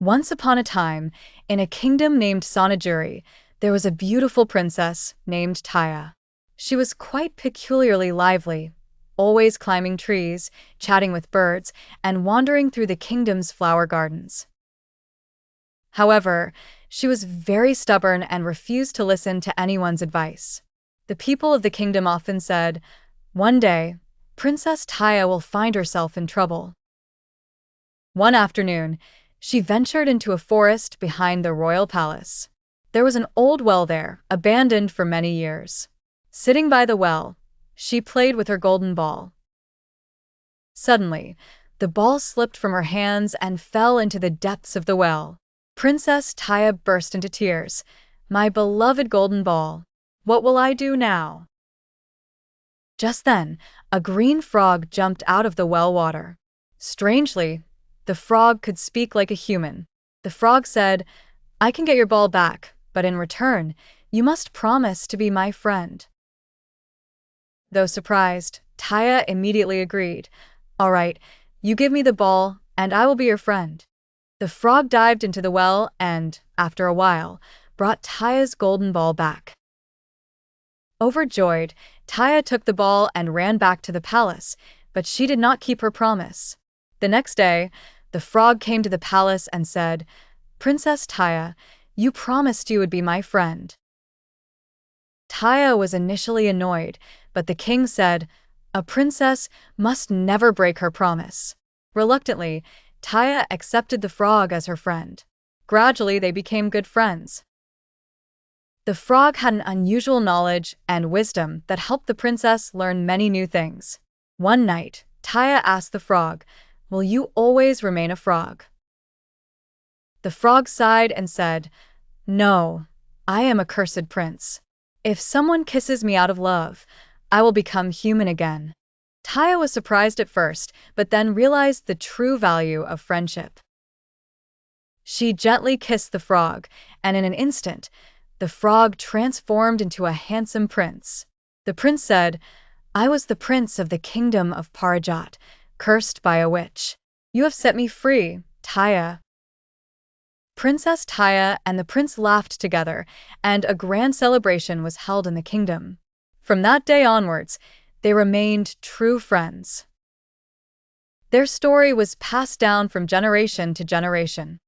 Once upon a time, in a kingdom named Sonajuri, there was a beautiful princess named Taya. She was quite peculiarly lively, always climbing trees, chatting with birds, and wandering through the kingdom's flower gardens. However, she was very stubborn and refused to listen to anyone's advice. The people of the kingdom often said, "One day, Princess Taya will find herself in trouble." One afternoon, she ventured into a forest behind the royal palace. There was an old well there, abandoned for many years. Sitting by the well, she played with her golden ball. Suddenly, the ball slipped from her hands and fell into the depths of the well. Princess Taya burst into tears. "My beloved golden ball, what will I do now?" Just then, a green frog jumped out of the well water. Strangely, the frog could speak like a human. The frog said, "I can get your ball back, but in return, you must promise to be my friend." Though surprised, Taya immediately agreed. "All right, you give me the ball, and I will be your friend." The frog dived into the well and, after a while, brought Taya's golden ball back. Overjoyed, Taya took the ball and ran back to the palace, but she did not keep her promise. The next day, the frog came to the palace and said, "Princess Taya, you promised you would be my friend." Taya was initially annoyed, but the king said, "A princess must never break her promise." Reluctantly, Taya accepted the frog as her friend. Gradually, they became good friends. The frog had an unusual knowledge and wisdom that helped the princess learn many new things. One night, Taya asked the frog, "Will you always remain a frog?" The frog sighed and said, "No, I am a cursed prince. If someone kisses me out of love, I will become human again." Taya was surprised at first, but then realized the true value of friendship. She gently kissed the frog, and in an instant, the frog transformed into a handsome prince. The prince said, "I was the prince of the kingdom of Parijat, cursed by a witch. You have set me free, Taya." Princess Taya and the prince laughed together, and a grand celebration was held in the kingdom. From that day onwards, they remained true friends. Their story was passed down from generation to generation.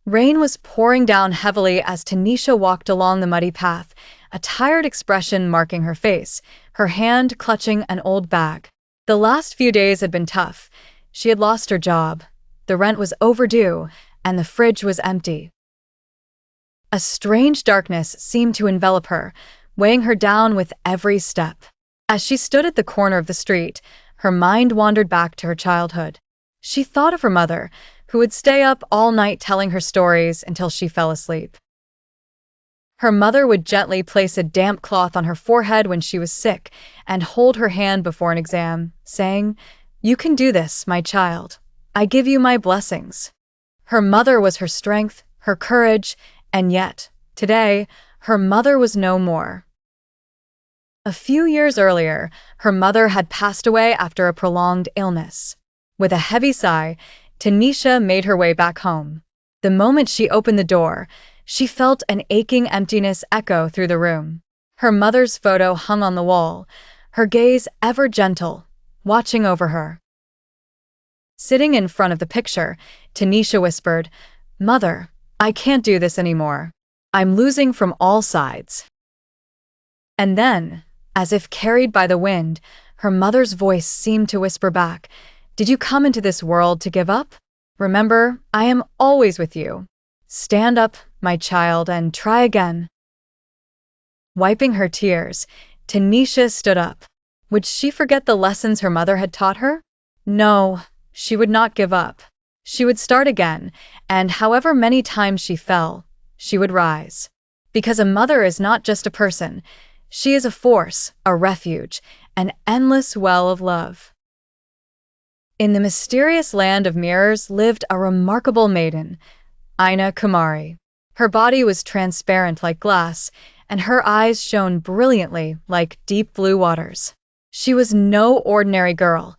Rain was pouring down heavily as Tanisha walked along the muddy path, a tired expression marking her face, her hand clutching an old bag. The last few days had been tough. She had lost her job, the rent was overdue, and the fridge was empty. A strange darkness seemed to envelop her, weighing her down with every step. As she stood at the corner of the street, her mind wandered back to her childhood. She thought of her mother, who would stay up all night telling her stories until she fell asleep. Her mother would gently place a damp cloth on her forehead when she was sick and hold her hand before an exam, saying, "You can do this, my child. I give you my blessings." Her mother was her strength, her courage, and yet, today, her mother was no more. A few years earlier, her mother had passed away after a prolonged illness. With a heavy sigh, Tanisha made her way back home. The moment she opened the door, she felt an aching emptiness echo through the room. Her mother's photo hung on the wall, her gaze ever gentle, watching over her. Sitting in front of the picture, Tanisha whispered, "Mother, I can't do this anymore. I'm losing from all sides." And then, as if carried by the wind, her mother's voice seemed to whisper back, "Did you come into this world to give up? Remember, I am always with you. Stand up, my child, and try again." Wiping her tears, Tanisha stood up. Would she forget the lessons her mother had taught her? No, she would not give up. She would start again, and however many times she fell, she would rise. Because a mother is not just a person, she is a force, a refuge, an endless well of love. In the mysterious land of mirrors lived a remarkable maiden, Aina Kumari. Her body was transparent like glass, and her eyes shone brilliantly like deep blue waters. She was no ordinary girl.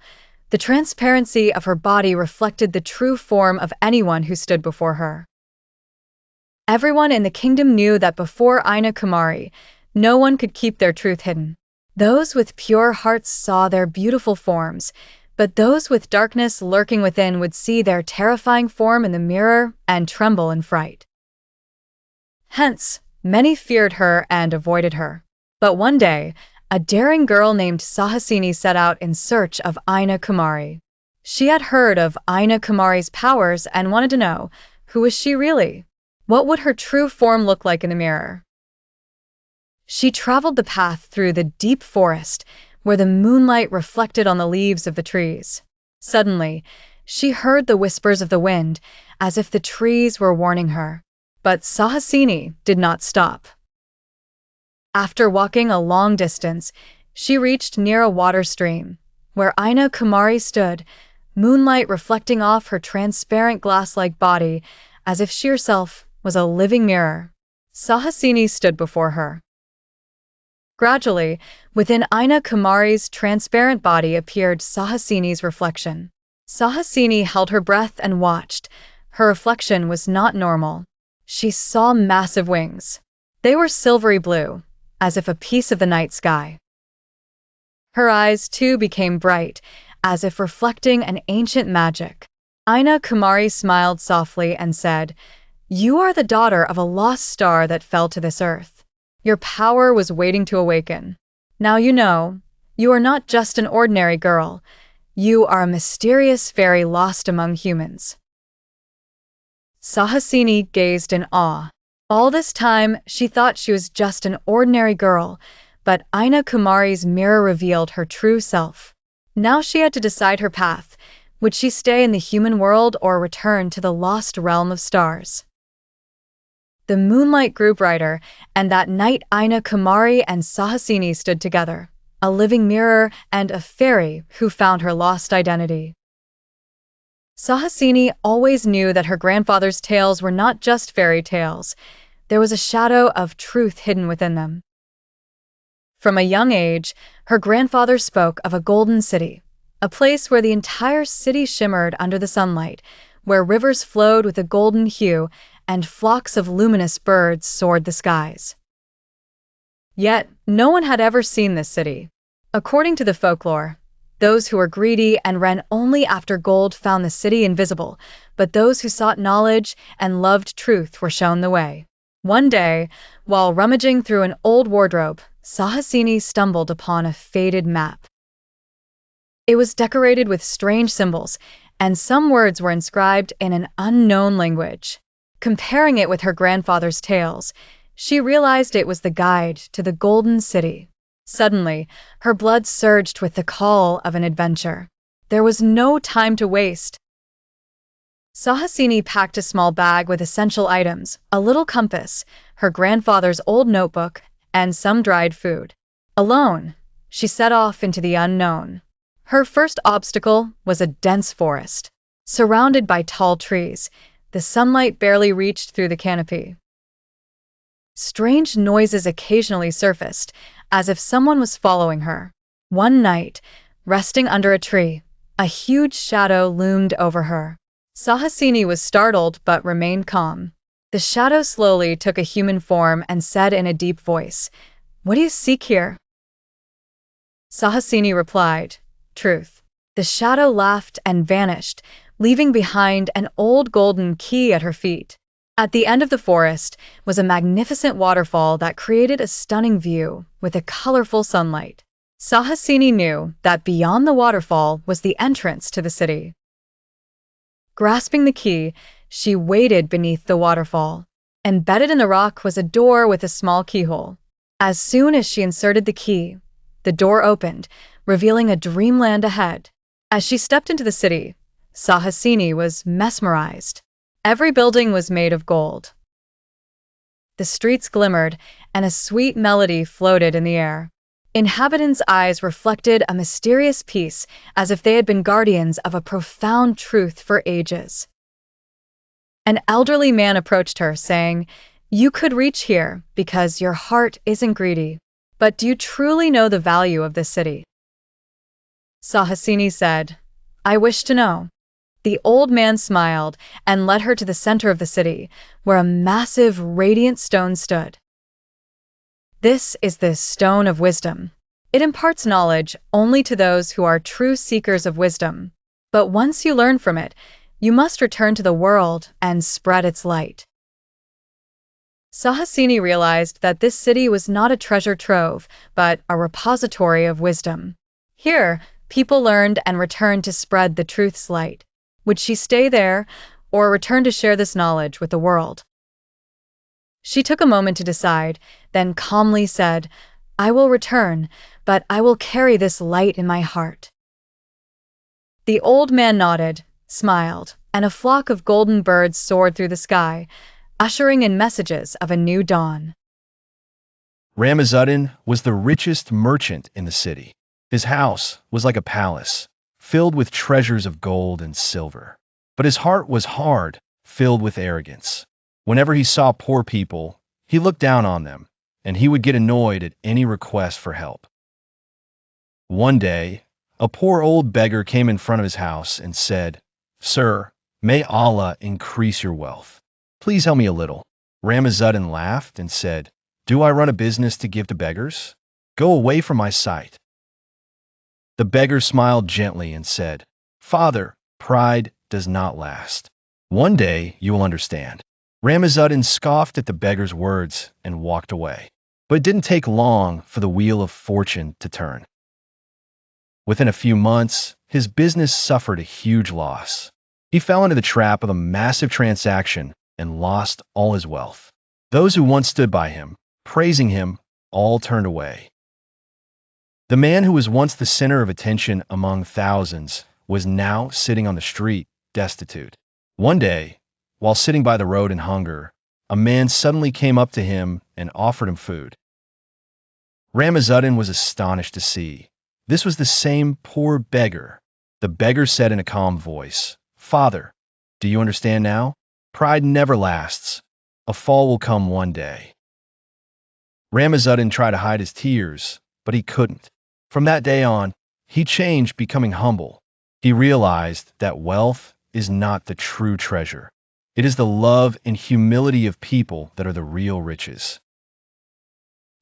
The transparency of her body reflected the true form of anyone who stood before her. Everyone in the kingdom knew that before Ina Kumari, no one could keep their truth hidden. Those with pure hearts saw their beautiful forms, but those with darkness lurking within would see their terrifying form in the mirror and tremble in fright. Hence, many feared her and avoided her. But one day, a daring girl named Sahasini set out in search of Ina Kumari. She had heard of Ina Kumari's powers and wanted to know, who was she really? What would her true form look like in the mirror? She traveled the path through the deep forest, where the moonlight reflected on the leaves of the trees. Suddenly, she heard the whispers of the wind, as if the trees were warning her. But Sahasini did not stop. After walking a long distance, she reached near a water stream, where Ina Kumari stood, moonlight reflecting off her transparent glass-like body, as if she herself was a living mirror. Sahasini stood before her. Gradually, within Ina Kumari's transparent body appeared Sahasini's reflection. Sahasini held her breath and watched. Her reflection was not normal. She saw massive wings. They were silvery blue, as if a piece of the night sky. Her eyes, too, became bright, as if reflecting an ancient magic. Ina Kumari smiled softly and said, "You are the daughter of a lost star that fell to this earth. Your power was waiting to awaken. Now you know, you are not just an ordinary girl. You are a mysterious fairy lost among humans." Sahasini gazed in awe. All this time, she thought she was just an ordinary girl, but Ina Kumari's mirror revealed her true self. Now she had to decide her path. Would she stay in the human world or return to the lost realm of stars? The moonlight grew brighter, and that night Ina Kumari and Sahasini stood together, a living mirror and a fairy who found her lost identity. Sahasini always knew that her grandfather's tales were not just fairy tales. There was a shadow of truth hidden within them. From a young age, her grandfather spoke of a golden city, a place where the entire city shimmered under the sunlight, where rivers flowed with a golden hue and flocks of luminous birds soared the skies. Yet, no one had ever seen this city. According to the folklore, those who were greedy and ran only after gold found the city invisible, but those who sought knowledge and loved truth were shown the way. One day, while rummaging through an old wardrobe, Sahasini stumbled upon a faded map. It was decorated with strange symbols, and some words were inscribed in an unknown language. Comparing it with her grandfather's tales, she realized it was the guide to the Golden City. Suddenly, her blood surged with the call of an adventure. There was no time to waste. Sahasini packed a small bag with essential items, a little compass, her grandfather's old notebook, and some dried food. Alone, she set off into the unknown. Her first obstacle was a dense forest. Surrounded by tall trees, the sunlight barely reached through the canopy. Strange noises occasionally surfaced, as if someone was following her. One night, resting under a tree, a huge shadow loomed over her. Sahasini was startled but remained calm. The shadow slowly took a human form and said in a deep voice, "What do you seek here?" Sahasini replied, "Truth." The shadow laughed and vanished, leaving behind an old golden key at her feet. At the end of the forest was a magnificent waterfall that created a stunning view with a colorful sunlight. Sahasini knew that beyond the waterfall was the entrance to the city. Grasping the key, she waded beneath the waterfall. Embedded in the rock was a door with a small keyhole. As soon as she inserted the key, the door opened, revealing a dreamland ahead. As she stepped into the city, Sahasini was mesmerized. Every building was made of gold. The streets glimmered, and a sweet melody floated in the air. Inhabitants' eyes reflected a mysterious peace, as if they had been guardians of a profound truth for ages. An elderly man approached her, saying, "You could reach here because your heart isn't greedy. But do you truly know the value of this city?" Sahasini said, I wish to know. The old man smiled and led her to the center of the city, where a massive, radiant stone stood. This is the Stone of Wisdom. It imparts knowledge only to those who are true seekers of wisdom. But once you learn from it, you must return to the world and spread its light. Sahasini realized that this city was not a treasure trove, but a repository of wisdom. Here, people learned and returned to spread the truth's light. Would she stay there, or return to share this knowledge with the world? She took a moment to decide, then calmly said, I will return, but I will carry this light in my heart. The old man nodded, smiled, and a flock of golden birds soared through the sky, ushering in messages of a new dawn. Ramazuddin was the richest merchant in the city. His house was like a palace, filled with treasures of gold and silver. But his heart was hard, filled with arrogance. Whenever he saw poor people, he looked down on them, and he would get annoyed at any request for help. One day, a poor old beggar came in front of his house and said, Sir, may Allah increase your wealth. Please help me a little. Ramazuddin laughed and said, Do I run a business to give to beggars? Go away from my sight. The beggar smiled gently and said, Father, pride does not last. One day you will understand. Ramazuddin scoffed at the beggar's words and walked away. But it didn't take long for the wheel of fortune to turn. Within a few months, his business suffered a huge loss. He fell into the trap of a massive transaction and lost all his wealth. Those who once stood by him, praising him, all turned away. The man who was once the center of attention among thousands was now sitting on the street, destitute. One day, while sitting by the road in hunger, a man suddenly came up to him and offered him food. Ramazuddin was astonished to see. This was the same poor beggar. The beggar said in a calm voice, Father, do you understand now? Pride never lasts. A fall will come one day. Ramazuddin tried to hide his tears, but he couldn't. From that day on, he changed, becoming humble. He realized that wealth is not the true treasure. It is the love and humility of people that are the real riches.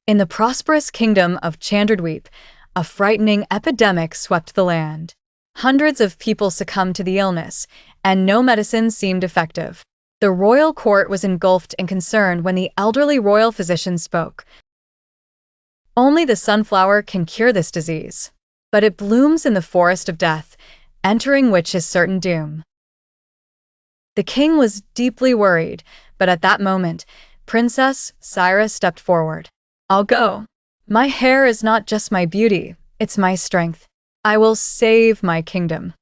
In the prosperous kingdom of Chandradweep, a frightening epidemic swept the land. Hundreds of people succumbed to the illness, and no medicine seemed effective. The royal court was engulfed in concern when the elderly royal physician spoke. Only the sunflower can cure this disease, but it blooms in the forest of death, entering which is certain doom. The king was deeply worried, but at that moment, Princess Syra stepped forward. I'll go. My hair is not just my beauty, it's my strength. I will save my kingdom.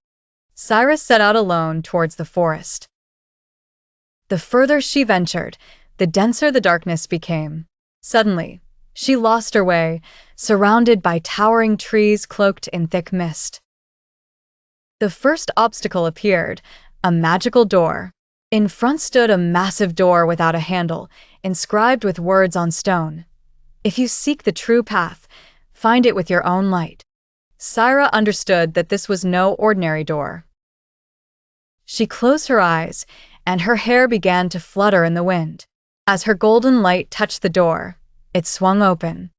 Cyrus set out alone towards the forest. The further she ventured, the denser the darkness became. Suddenly, she lost her way, surrounded by towering trees cloaked in thick mist. The first obstacle appeared, a magical door. In front stood a massive door without a handle, inscribed with words on stone. If you seek the true path, find it with your own light. Syra understood that this was no ordinary door. She closed her eyes, and her hair began to flutter in the wind. As her golden light touched the door, it swung open.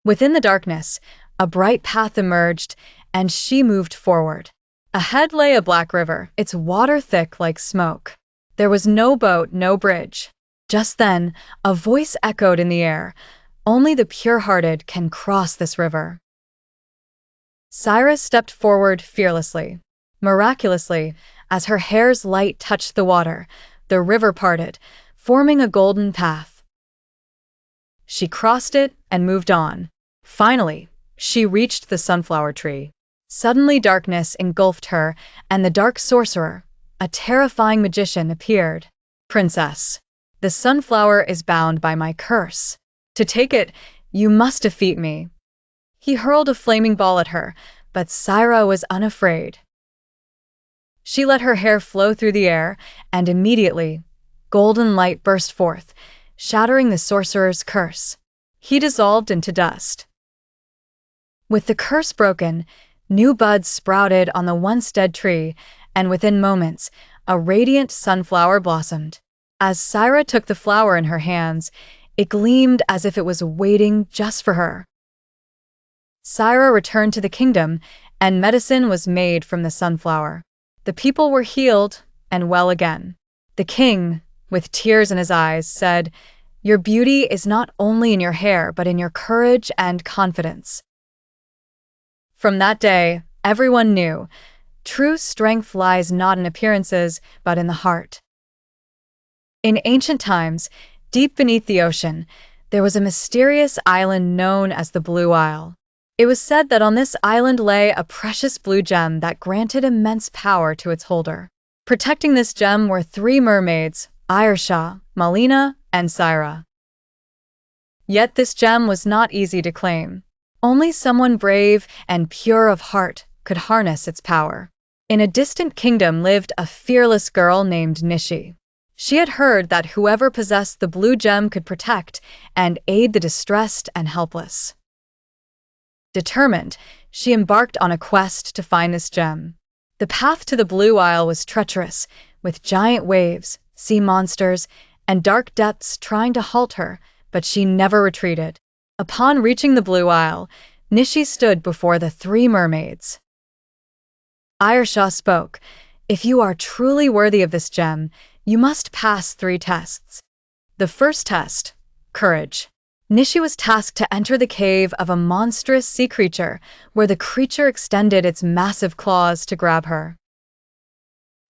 Within the darkness, a bright path emerged, and she moved forward. Ahead lay a black river, its water thick like smoke. There was no boat, no bridge. Just then, a voice echoed in the air. Only the pure-hearted can cross this river. Cyrus stepped forward fearlessly. Miraculously, as her hair's light touched the water, the river parted, forming a golden path. She crossed it and moved on. Finally, she reached the sunflower tree. Suddenly darkness engulfed her, and the dark sorcerer, a terrifying magician, appeared. Princess, the sunflower is bound by my curse. To take it, you must defeat me. He hurled a flaming ball at her, but Syra was unafraid. She let her hair flow through the air, and immediately, golden light burst forth, shattering the sorcerer's curse. He dissolved into dust. With the curse broken, New buds sprouted on the once dead tree, and within moments, a radiant sunflower blossomed. As Syra took the flower in her hands, it gleamed as if it was waiting just for her. Syra returned to the kingdom, and medicine was made from the sunflower. The people were healed and well again. The king, with tears in his eyes, said, "Your beauty is not only in your hair, but in your courage and confidence." From that day, everyone knew true strength lies not in appearances, but in the heart. In ancient times, deep beneath the ocean, there was a mysterious island known as the Blue Isle. It was said that on this island lay a precious blue gem that granted immense power to its holder. Protecting this gem were three mermaids, Ayersha, Malina, and Syra. Yet this gem was not easy to claim. Only someone brave and pure of heart could harness its power. In a distant kingdom lived a fearless girl named Nishi. She had heard that whoever possessed the blue gem could protect and aid the distressed and helpless. Determined, she embarked on a quest to find this gem. The path to the Blue Isle was treacherous, with giant waves, sea monsters, and dark depths trying to halt her, but she never retreated. Upon reaching the Blue Isle, Nishi stood before the three mermaids. Ayersha spoke, "If you are truly worthy of this gem, you must pass 3 tests. The first test, courage. Nishi was tasked to enter the cave of a monstrous sea creature, where the creature extended its massive claws to grab her.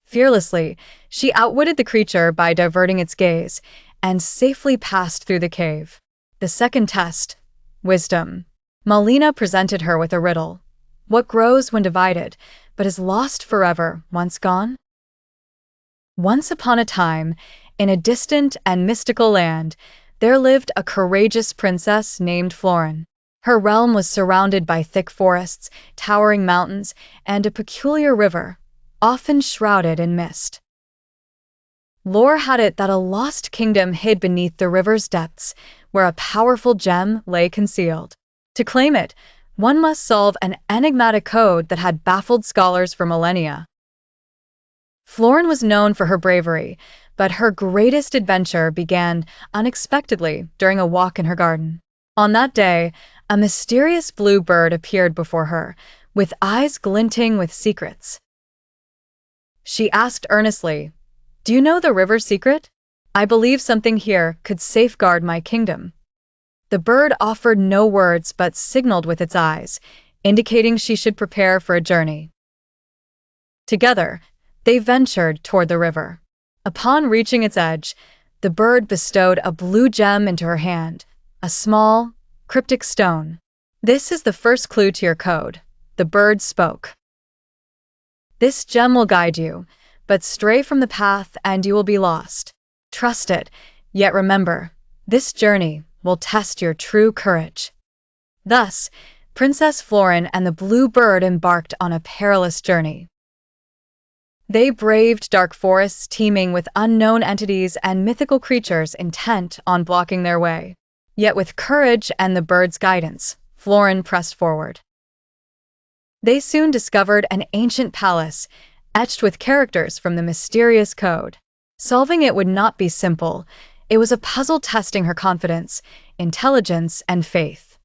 Fearlessly, she outwitted the creature by diverting its gaze, and safely passed through the cave. The second test, wisdom. Malina presented her with a riddle. What grows when divided, but is lost forever once gone? Once upon a time, in a distant and mystical land, there lived a courageous princess named Florin. Her realm was surrounded by thick forests, towering mountains, and a peculiar river, often shrouded in mist. Lore had it that a lost kingdom hid beneath the river's depths, where a powerful gem lay concealed. To claim it, one must solve an enigmatic code that had baffled scholars for millennia. Florin was known for her bravery, but her greatest adventure began unexpectedly during a walk in her garden. On that day, a mysterious blue bird appeared before her, with eyes glinting with secrets. She asked earnestly, "Do you know the river's secret? I believe something here could safeguard my kingdom." The bird offered no words but signaled with its eyes, indicating she should prepare for a journey. Together, they ventured toward the river. Upon reaching its edge, the bird bestowed a blue gem into her hand, a small, cryptic stone. "This is the first clue to your code," the bird spoke. "This gem will guide you, but stray from the path and you will be lost. Trust it, yet remember, this journey will test your true courage." Thus, Princess Florin and the blue bird embarked on a perilous journey. They braved dark forests teeming with unknown entities and mythical creatures intent on blocking their way. Yet with courage and the bird's guidance, Florin pressed forward. They soon discovered an ancient palace, etched with characters from the mysterious code. Solving it would not be simple. It was a puzzle testing her confidence, intelligence, and faith.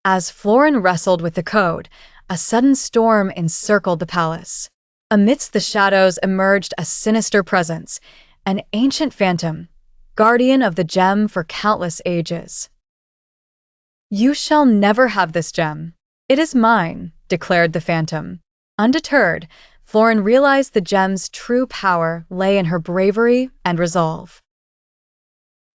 As Florin wrestled with the code, a sudden storm encircled the palace. Amidst the shadows emerged a sinister presence, an ancient phantom, guardian of the gem for countless ages. "You shall never have this gem. It is mine," declared the phantom. Undeterred, Florin realized the gem's true power lay in her bravery and resolve.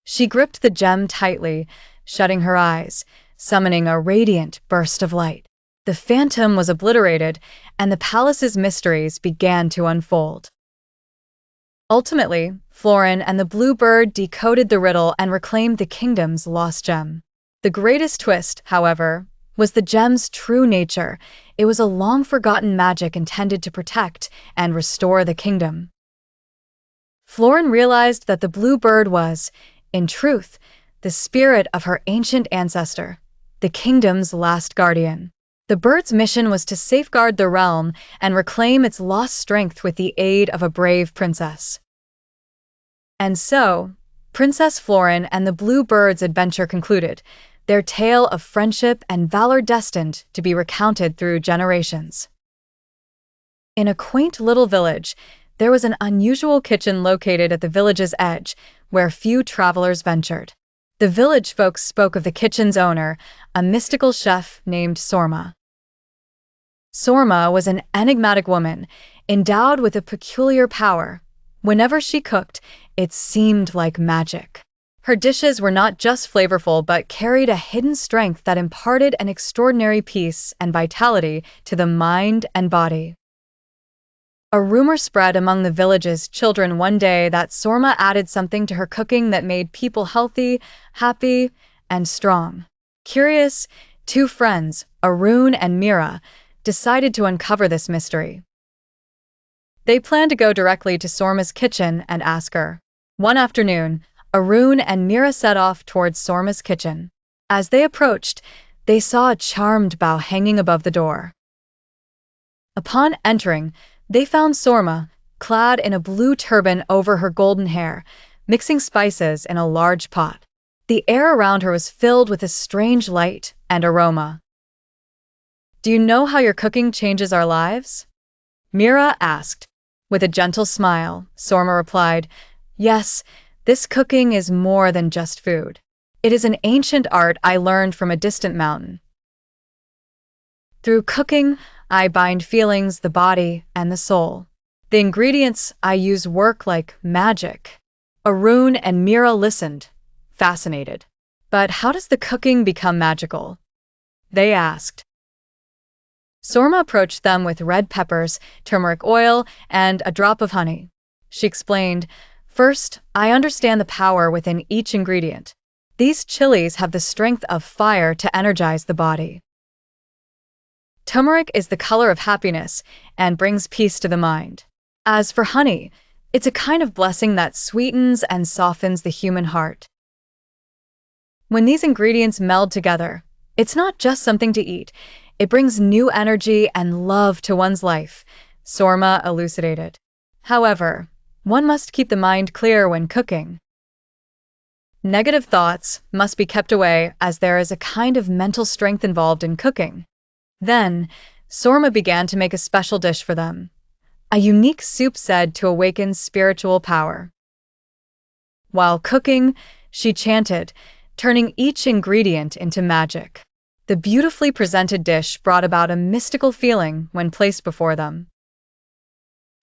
She gripped the gem tightly, shutting her eyes, summoning a radiant burst of light. The phantom was obliterated, and the palace's mysteries began to unfold. Ultimately, Florin and the blue bird decoded the riddle and reclaimed the kingdom's lost gem. The greatest twist, however, was the gem's true nature. It was a long-forgotten magic intended to protect and restore the kingdom. Florin realized that the blue bird was, in truth, the spirit of her ancient ancestor, the kingdom's last guardian. The bird's mission was to safeguard the realm and reclaim its lost strength with the aid of a brave princess. And so, Princess Florin and the Blue Bird's adventure concluded, their tale of friendship and valor destined to be recounted through generations. In a quaint little village, there was an unusual kitchen located at the village's edge, where few travelers ventured. The village folks spoke of the kitchen's owner, a mystical chef named Sorma. Sorma was an enigmatic woman, endowed with a peculiar power. Whenever she cooked, it seemed like magic. Her dishes were not just flavorful but carried a hidden strength that imparted an extraordinary peace and vitality to the mind and body. A rumor spread among the village's children one day that Sorma added something to her cooking that made people healthy, happy, and strong. Curious, two friends, Arun and Mira, decided to uncover this mystery. They planned to go directly to Sorma's kitchen and ask her. One afternoon, Arun and Mira set off towards Sorma's kitchen. As they approached, they saw a charmed bough hanging above the door. Upon entering, they found Sorma, clad in a blue turban over her golden hair, mixing spices in a large pot. The air around her was filled with a strange light and aroma. "Do you know how your cooking changes our lives?" Mira asked. With a gentle smile, Sorma replied, "Yes, this cooking is more than just food. It is an ancient art I learned from a distant mountain. Through cooking, I bind feelings, the body, and the soul. The ingredients I use work like magic." Arun and Mira listened, fascinated. "But how does the cooking become magical?" they asked. Sorma approached them with red peppers, turmeric oil, and a drop of honey. She explained, "First, I understand the power within each ingredient. These chilies have the strength of fire to energize the body. Turmeric is the color of happiness and brings peace to the mind. As for honey, it's a kind of blessing that sweetens and softens the human heart. When these ingredients meld together, it's not just something to eat. It brings new energy and love to one's life," Sorma elucidated. "However, one must keep the mind clear when cooking. Negative thoughts must be kept away as there is a kind of mental strength involved in cooking." Then, Sorma began to make a special dish for them, a unique soup said to awaken spiritual power. While cooking, she chanted, turning each ingredient into magic. The beautifully presented dish brought about a mystical feeling when placed before them.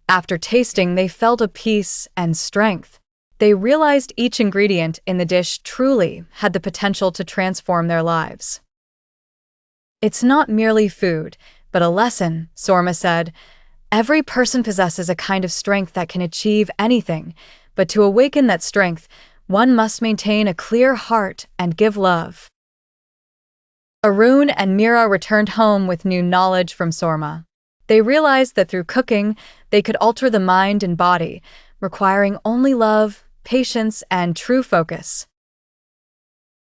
After tasting, they felt a peace and strength. They realized each ingredient in the dish truly had the potential to transform their lives. "It's not merely food, but a lesson," Sorma said. "Every person possesses a kind of strength that can achieve anything, but to awaken that strength, one must maintain a clear heart and give love." Arun and Mira returned home with new knowledge from Sorma. They realized that through cooking, they could alter the mind and body, requiring only love, patience, and true focus.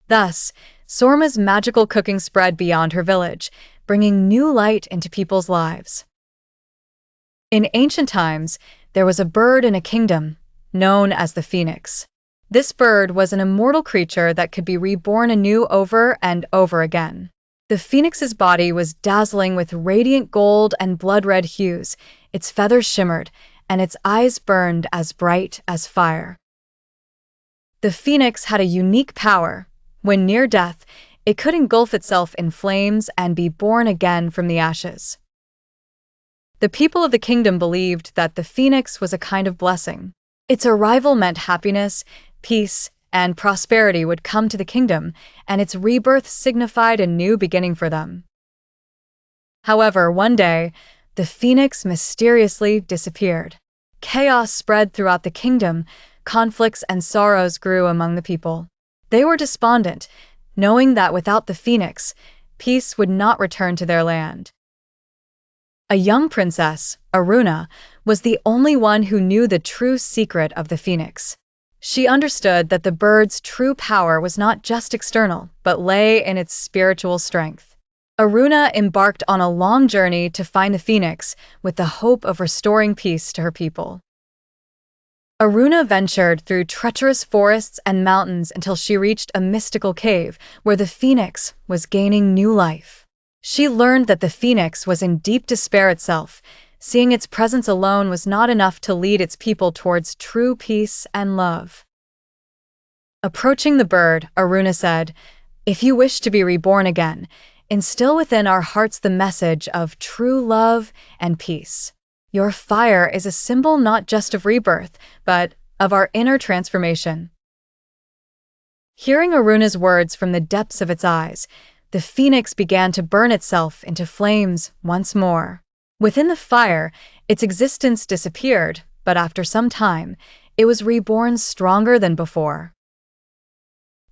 Thus, Sorma's magical cooking spread beyond her village, bringing new light into people's lives. In ancient times, there was a bird in a kingdom, known as the phoenix. This bird was an immortal creature that could be reborn anew over and over again. The phoenix's body was dazzling with radiant gold and blood-red hues, its feathers shimmered, and its eyes burned as bright as fire. The phoenix had a unique power. When near death, it could engulf itself in flames and be born again from the ashes. The people of the kingdom believed that the phoenix was a kind of blessing. Its arrival meant happiness, peace, and prosperity would come to the kingdom, and its rebirth signified a new beginning for them. However, one day, the phoenix mysteriously disappeared. Chaos spread throughout the kingdom, conflicts and sorrows grew among the people. They were despondent, knowing that without the phoenix, peace would not return to their land. A young princess, Aruna, was the only one who knew the true secret of the phoenix. She understood that the bird's true power was not just external, but lay in its spiritual strength. Aruna embarked on a long journey to find the phoenix with the hope of restoring peace to her people. Aruna ventured through treacherous forests and mountains until she reached a mystical cave where the phoenix was gaining new life. She learned that the phoenix was in deep despair itself. Seeing its presence alone was not enough to lead its people towards true peace and love. Approaching the bird, Aruna said, "If you wish to be reborn again, instill within our hearts the message of true love and peace. Your fire is a symbol not just of rebirth, but of our inner transformation." Hearing Aruna's words from the depths of its eyes, the phoenix began to burn itself into flames once more. Within the fire, its existence disappeared, but after some time, it was reborn stronger than before.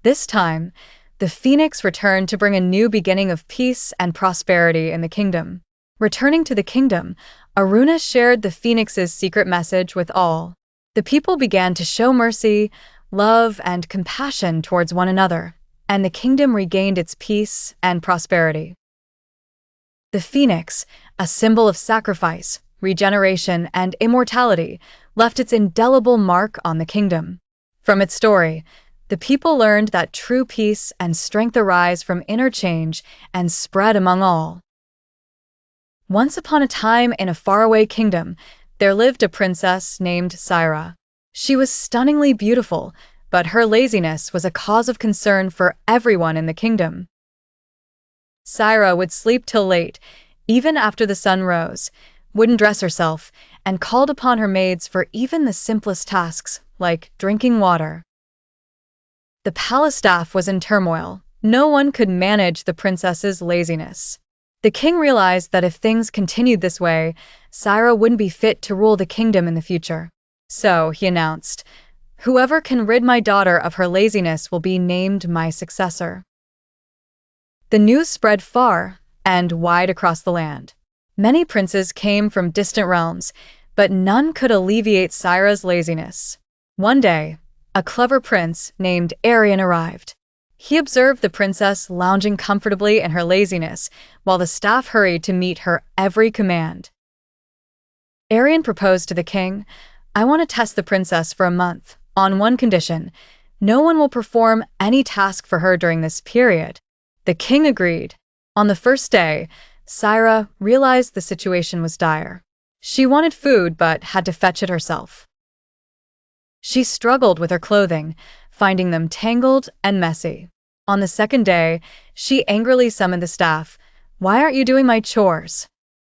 This time, the phoenix returned to bring a new beginning of peace and prosperity in the kingdom. Returning to the kingdom, Aruna shared the phoenix's secret message with all. The people began to show mercy, love, and compassion towards one another, and the kingdom regained its peace and prosperity. The phoenix, a symbol of sacrifice, regeneration, and immortality, left its indelible mark on the kingdom. From its story, the people learned that true peace and strength arise from inner change and spread among all. Once upon a time in a faraway kingdom, there lived a princess named Saira. She was stunningly beautiful, but her laziness was a cause of concern for everyone in the kingdom. Saira would sleep till late, even after the sun rose, wouldn't dress herself, and called upon her maids for even the simplest tasks, like drinking water. The palace staff was in turmoil. No one could manage the princess's laziness. The king realized that if things continued this way, Saira wouldn't be fit to rule the kingdom in the future. So, he announced, "Whoever can rid my daughter of her laziness will be named my successor." The news spread far and wide across the land. Many princes came from distant realms, but none could alleviate Saira's laziness. One day, a clever prince named Aryan arrived. He observed the princess lounging comfortably in her laziness, while the staff hurried to meet her every command. Aryan proposed to the king, "I want to test the princess for a month, on one condition: no one will perform any task for her during this period." The king agreed. On the first day, Saira realized the situation was dire. She wanted food but had to fetch it herself. She struggled with her clothing, finding them tangled and messy. On the second day, she angrily summoned the staff. "Why aren't you doing my chores?"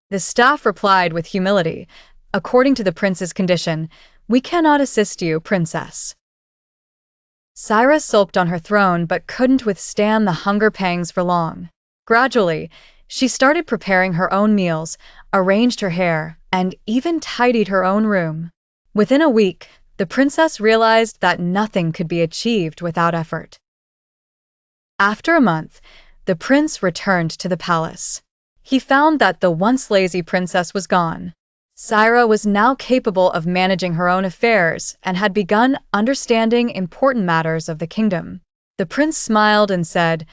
The staff replied with humility, "According to the prince's condition, we cannot assist you, princess." Saira sulked on her throne but couldn't withstand the hunger pangs for long. Gradually, she started preparing her own meals, arranged her hair, and even tidied her own room. Within a week, the princess realized that nothing could be achieved without effort. After a month, the prince returned to the palace. He found that the once lazy princess was gone. Saira was now capable of managing her own affairs and had begun understanding important matters of the kingdom. The prince smiled and said,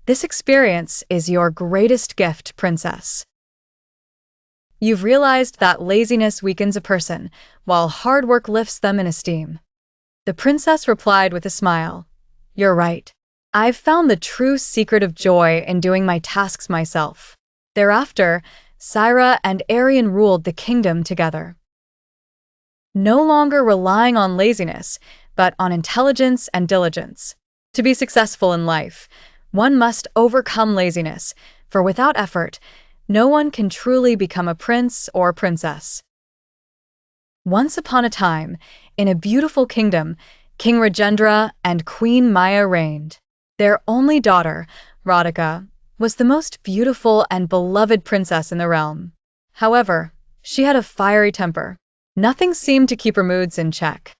"This experience is your greatest gift, princess. You've realized that laziness weakens a person, while hard work lifts them in esteem." The princess replied with a smile, "You're right. I've found the true secret of joy in doing my tasks myself." Thereafter, Saira and Aryan ruled the kingdom together. No longer relying on laziness, but on intelligence and diligence. To be successful in life, one must overcome laziness, for without effort, no one can truly become a prince or princess. Once upon a time, in a beautiful kingdom, King Rajendra and Queen Maya reigned. Their only daughter, Radhika, was the most beautiful and beloved princess in the realm. However, she had a fiery temper. Nothing seemed to keep her moods in check.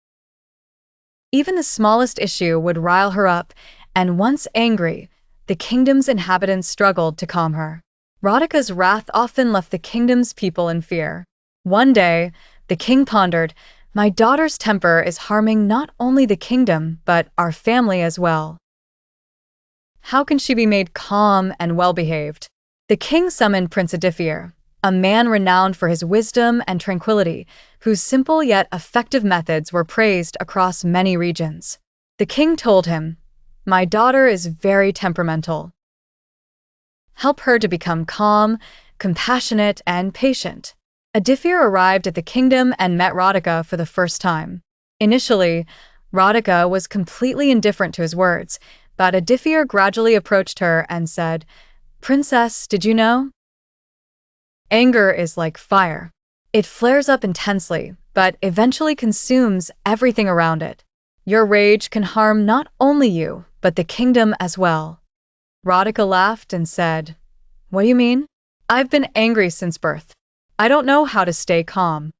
Even the smallest issue would rile her up, and once angry, the kingdom's inhabitants struggled to calm her. Radhika's wrath often left the kingdom's people in fear. One day, the king pondered, "My daughter's temper is harming not only the kingdom, but our family as well. How can she be made calm and well-behaved?" The king summoned Prince Adifir, a man renowned for his wisdom and tranquility, whose simple yet effective methods were praised across many regions. The king told him, "My daughter is very temperamental. Help her to become calm, compassionate, and patient." Adifir arrived at the kingdom and met Radhika for the first time. Initially, Radhika was completely indifferent to his words, but Adifir gradually approached her and said, "Princess, did you know? Anger is like fire. It flares up intensely, but eventually consumes everything around it. Your rage can harm not only you, but the kingdom as well." Radhika laughed and said, "What do you mean? I've been angry since birth. I don't know how to stay calm."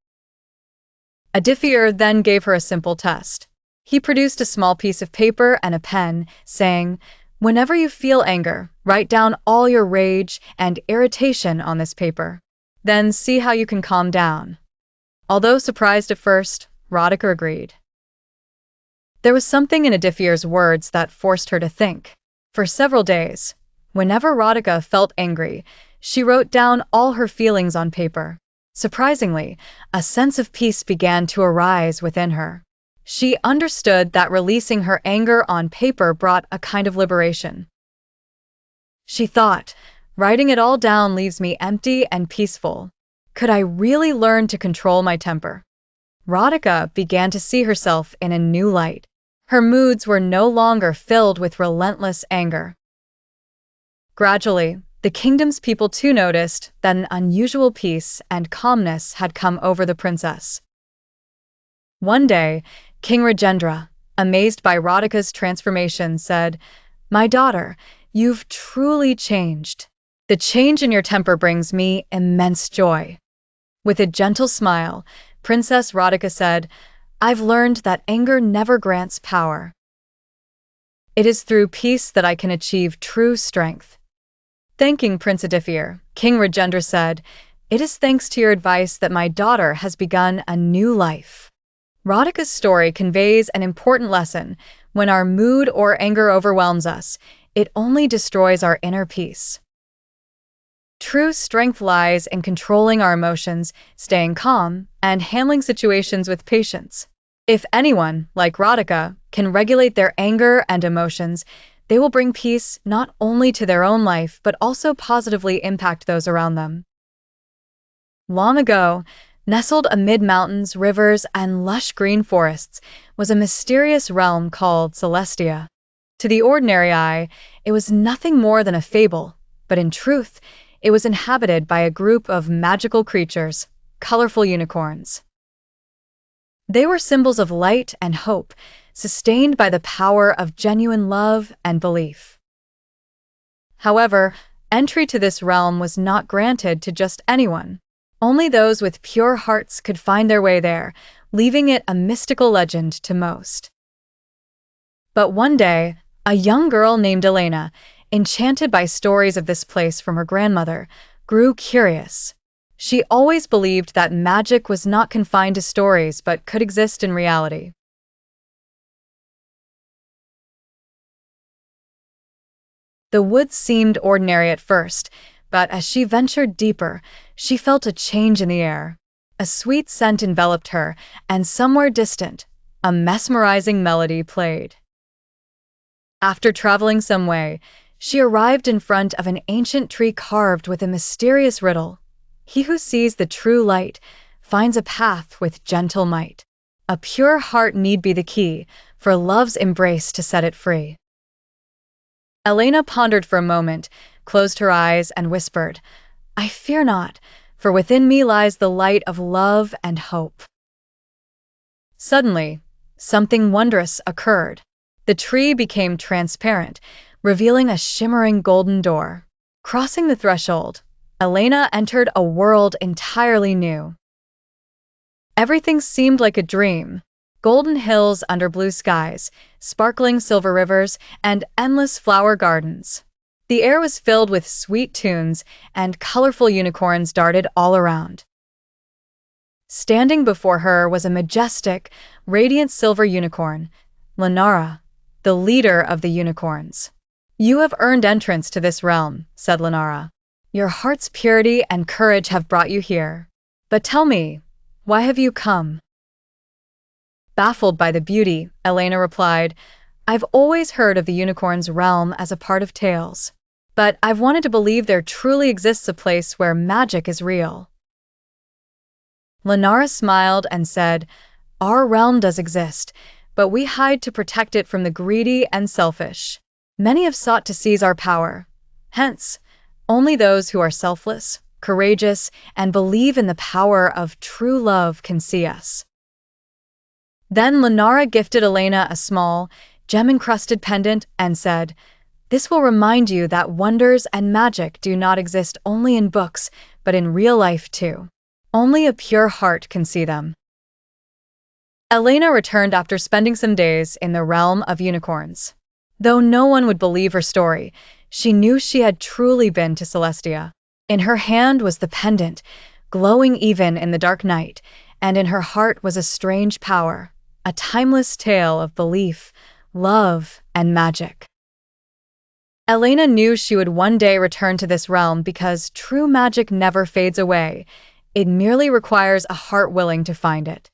Adifir then gave her a simple test. He produced a small piece of paper and a pen, saying, "Whenever you feel anger, write down all your rage and irritation on this paper. Then see how you can calm down." Although surprised at first, Radhika agreed. There was something in Adifir's words that forced her to think. For several days, whenever Radhika felt angry, she wrote down all her feelings on paper. Surprisingly, a sense of peace began to arise within her. She understood that releasing her anger on paper brought a kind of liberation. She thought, "Writing it all down leaves me empty and peaceful. Could I really learn to control my temper?" Radhika began to see herself in a new light. Her moods were no longer filled with relentless anger. Gradually, the kingdom's people too noticed that an unusual peace and calmness had come over the princess. One day, King Rajendra, amazed by Radhika's transformation, said, "My daughter, you've truly changed. The change in your temper brings me immense joy." With a gentle smile, Princess Radhika said, "I've learned that anger never grants power. It is through peace that I can achieve true strength." Thanking Prince Adifir, King Rajendra said, "It is thanks to your advice that my daughter has begun a new life." Radhika's story conveys an important lesson. When our mood or anger overwhelms us, it only destroys our inner peace. True strength lies in controlling our emotions, staying calm, and handling situations with patience. If anyone, like Radhika, can regulate their anger and emotions, they will bring peace not only to their own life but also positively impact those around them. Long ago, nestled amid mountains, rivers, and lush green forests, was a mysterious realm called Celestia. To the ordinary eye, it was nothing more than a fable, but in truth, it was inhabited by a group of magical creatures, colorful unicorns. They were symbols of light and hope, sustained by the power of genuine love and belief. However, entry to this realm was not granted to just anyone. Only those with pure hearts could find their way there, leaving it a mystical legend to most. But one day, a young girl named Elena, enchanted by stories of this place from her grandmother, grew curious. She always believed that magic was not confined to stories but could exist in reality. The woods seemed ordinary at first, but as she ventured deeper, she felt a change in the air. A sweet scent enveloped her, and somewhere distant, a mesmerizing melody played. After traveling some way, she arrived in front of an ancient tree carved with a mysterious riddle. He who sees the true light finds a path with gentle might. A pure heart need be the key for love's embrace to set it free. Elena pondered for a moment, closed her eyes, and whispered, "I fear not, for within me lies the light of love and hope." Suddenly, something wondrous occurred. The tree became transparent, revealing a shimmering golden door. Crossing the threshold, Elena entered a world entirely new. Everything seemed like a dream. Golden hills under blue skies, sparkling silver rivers, and endless flower gardens. The air was filled with sweet tunes, and colorful unicorns darted all around. Standing before her was a majestic, radiant silver unicorn, Lenara, the leader of the unicorns. "You have earned entrance to this realm," said Lenara. Your heart's purity and courage have brought you here. But tell me, why have you come?" Baffled by the beauty, Elena replied, "I've always heard of the unicorn's realm as a part of tales, but I've wanted to believe there truly exists a place where magic is real." Lenara smiled and said, "Our realm does exist, but we hide to protect it from the greedy and selfish. Many have sought to seize our power. Hence, only those who are selfless, courageous, and believe in the power of true love can see us." Then Lenara gifted Elena a small, gem-encrusted pendant and said, "This will remind you that wonders and magic do not exist only in books, but in real life too. Only a pure heart can see them." Elena returned after spending some days in the realm of unicorns. Though no one would believe her story, she knew she had truly been to Celestia. In her hand was the pendant, glowing even in the dark night, and in her heart was a strange power, a timeless tale of belief, love, and magic. Elena knew she would one day return to this realm because true magic never fades away. It merely requires a heart willing to find it.